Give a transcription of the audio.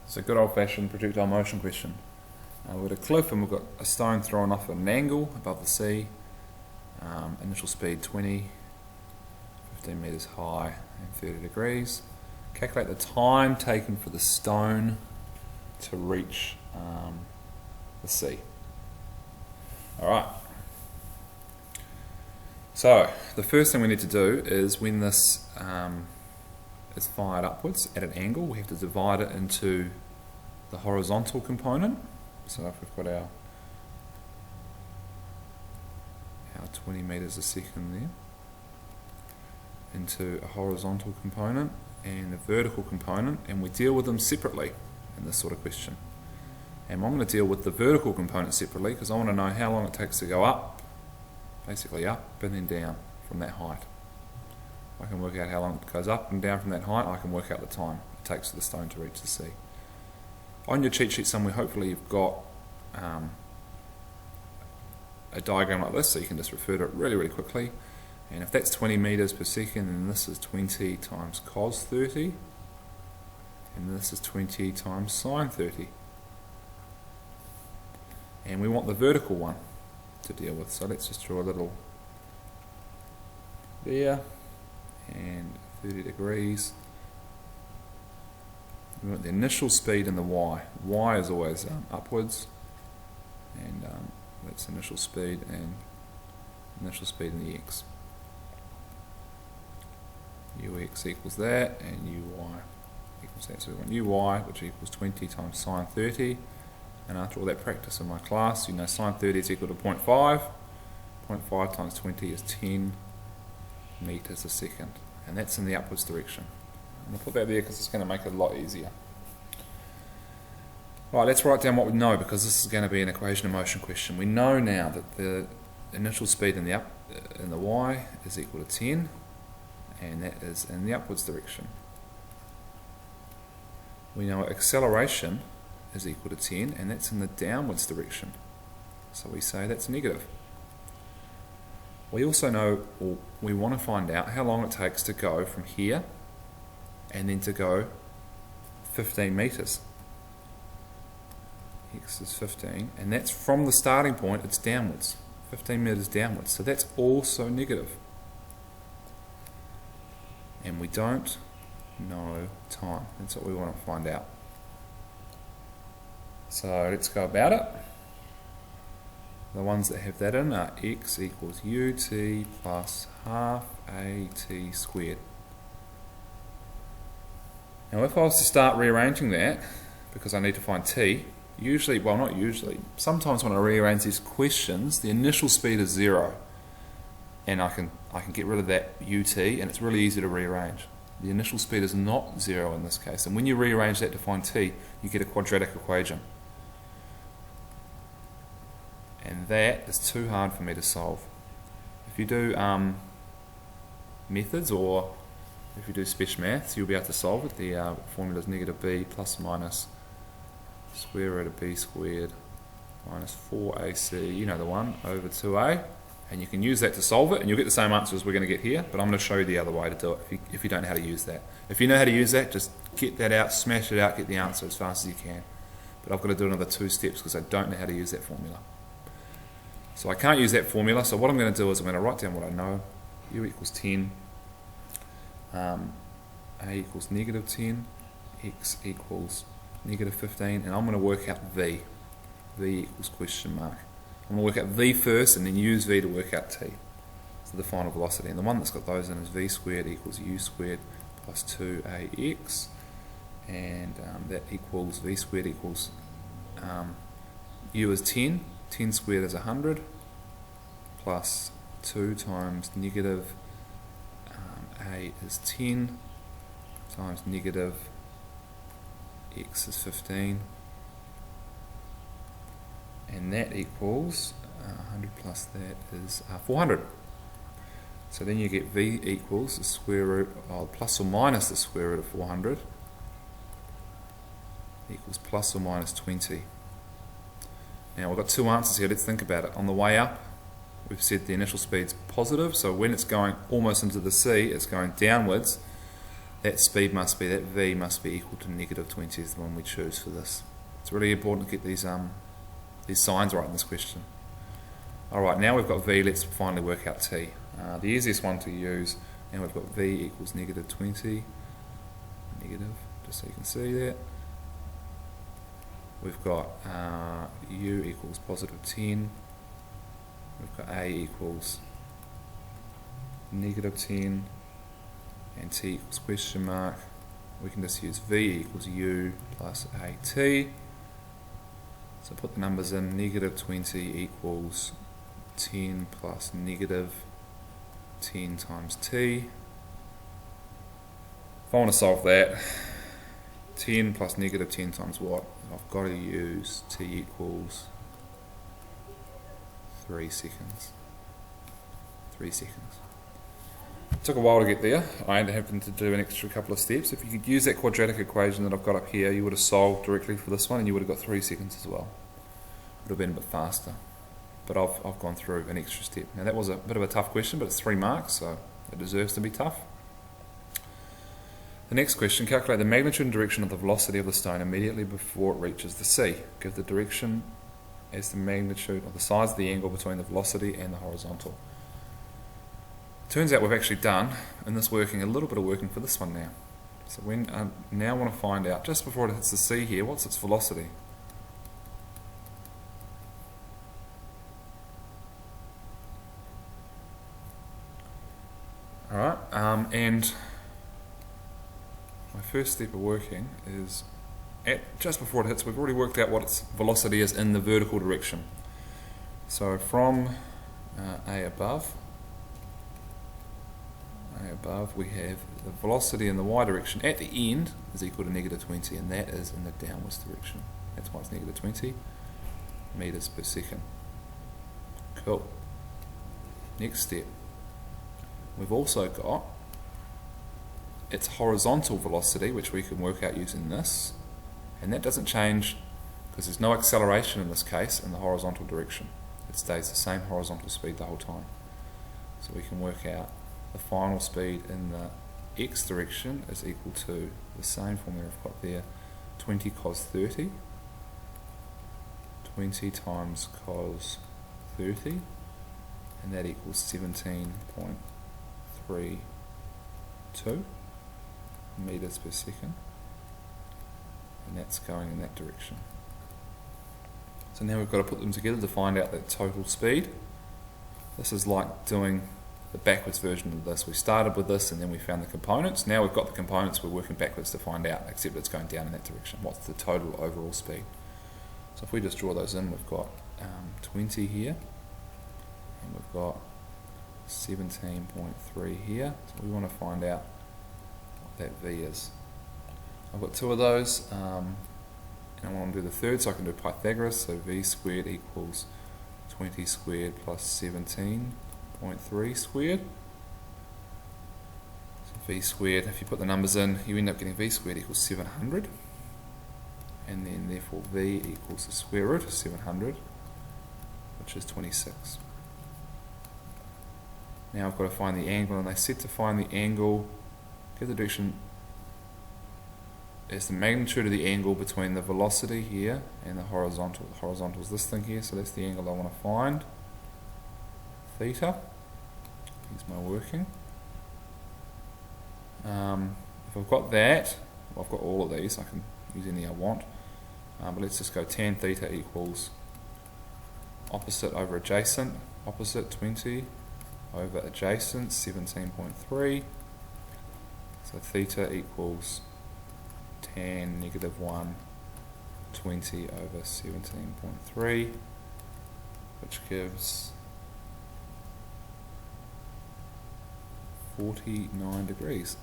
It's a good old-fashioned projectile motion question. We're at a cliff and we've got a stone thrown off at an angle above the sea. Initial speed 20, 15 metres high and 30 degrees. Calculate the time taken for the stone to reach the sea. Alright. So, the first thing we need to do is when this is fired upwards at an angle, we have to divide it into the horizontal component. So if we've got our 20 metres a second there, into a horizontal component and a vertical component, and we deal with them separately in this sort of question. And I'm going to deal with the vertical component separately because I want to know how long it takes to go up, basically up and then down from that height. I can work out how long it goes up and down from that height. I can work out the time it takes for the stone to reach the sea. On your cheat sheet somewhere, hopefully you've got a diagram like this, so you can just refer to it really, really quickly. And if that's 20 metres per second, then this is 20 times cos 30, and this is 20 times sine 30. And we want the vertical one to deal with, so let's just draw a little there, and 30 degrees. We want the initial speed and the y. Y is always upwards, and that's initial speed and in the x. Ux equals that, and Uy equals that. So we want Uy, which equals 20 times sine 30. And after all that practice in my class, you know sine 30 is equal to 0.5. 0.5 times 20 is 10 metres a second. And that's in the upwards direction. I'm going to put that there because it's going to make it a lot easier. Right, let's write down what we know because this is going to be an equation of motion question. We know now that the initial speed in the y is equal to 10, and that is in the upwards direction. We know acceleration is equal to 10, and that's in the downwards direction. So we say that's negative. We also know, or we want to find out how long it takes to go from here and then to go 15 metres. X is 15, and that's from the starting point, it's downwards. 15 metres downwards, so that's also negative. And we don't know time. That's what we want to find out. So let's go about it. The ones that have that in are x equals ut plus half at squared. Now if I was to start rearranging that, because I need to find t, usually, well not usually, sometimes when I rearrange these questions, the initial speed is 0. And I can get rid of that ut, and it's really easy to rearrange. The initial speed is not 0 in this case, and when you rearrange that to find t, you get a quadratic equation. And that is too hard for me to solve. If you do methods, or if you do special maths, you'll be able to solve it. The formula is negative b plus or minus square root of b squared minus 4ac, you know the one, over 2a. And you can use that to solve it, and you'll get the same answer as we're going to get here, but I'm going to show you the other way to do it if you don't know how to use that. If you know how to use that, just get that out, smash it out, get the answer as fast as you can. But I've got to do another 2 steps because I don't know how to use that formula. So I can't use that formula, so what I'm going to do is I'm going to write down what I know. U equals 10, A equals negative 10, X equals negative 15, and I'm going to work out V. V equals question mark. I'm going to work out V first and then use V to work out T. So the final velocity. And the one that's got those in is V squared equals U squared plus 2AX. And that equals V squared equals U is 10. 10 squared is 100. Plus 2 times negative A is 10. Times negative X is 15. And that equals 100 plus that is 400. So then you get V equals the square root of plus or minus the square root of 400 equals plus or minus 20. Now we've got 2 answers here. Let's think about it. On the way up, we've said the initial speed's positive, so when it's going almost into the sea, it's going downwards. that speed must be, that v must be equal to negative 20 is the one we choose for this. It's really important to get these signs right in this question. Alright, now we've got v, let's finally work out t. The easiest one to use, and we've got v equals negative 20, negative, just so you can see that. We've got u equals positive 10, we've got a equals negative 10, and t equals question mark. We can just use v equals u plus at. So put the numbers in, negative 20 equals 10 plus negative 10 times t. If I want to solve that, 10 plus negative 10 times what? I've got to use t equals 3 seconds. 3 seconds. It took a while to get there. I happened to do an extra couple of steps. If you could use that quadratic equation that I've got up here, you would have solved directly for this one and you would have got 3 seconds as well. It would have been a bit faster. But I've gone through an extra step. Now that was a bit of a tough question, but it's 3 marks, so it deserves to be tough. The next question, calculate the magnitude and direction of the velocity of the stone immediately before it reaches the sea. Give the direction as the magnitude or the size of the angle between the velocity and the horizontal. Turns out we've actually done, in this working, a little bit of working for this one now. So we now want to find out, just before it hits the sea here, what's its velocity? Alright, and my first step of working is, just before it hits, we've already worked out what its velocity is in the vertical direction. So from A above, we have the velocity in the y direction at the end is equal to negative 20, and that is in the downwards direction. That's why it's negative 20 meters per second. Cool. Next step. We've also got its horizontal velocity, which we can work out using this, and that doesn't change because there's no acceleration in this case in the horizontal direction. It stays the same horizontal speed the whole time. So we can work out the final speed in the x direction is equal to the same formula I've got there, 20 cos 30, 20 times cos 30, and that equals 17.32 meters per second, and that's going in that direction. So now we've got to put them together to find out that total speed. This is like doing the backwards version of this. We started with this and then we found the components. Now we've got the components, we're working backwards to find out, except it's going down in that direction. What's the total overall speed? So if we just draw those in, we've got 20 here, and we've got 17.3 here. So we want to find out what that V is. I've got 2 of those, and I want to do the third, so I can do Pythagoras. So V squared equals 20 squared plus 17.3 squared. So V squared, if you put the numbers in, you end up getting V squared equals 700. And then therefore V equals the square root of 700, which is 26. Now I've got to find the angle, and they said to find the angle, give the direction as the magnitude of the angle between the velocity here and the horizontal. The horizontal is this thing here, so that's the angle I want to find. Theta. Here's my working. If I've got that, well, I've got all of these, I can use any I want. But let's just go tan theta equals opposite over adjacent, opposite 20 over adjacent 17.3. So theta equals tan negative 1 20 over 17.3, which gives 49 degrees.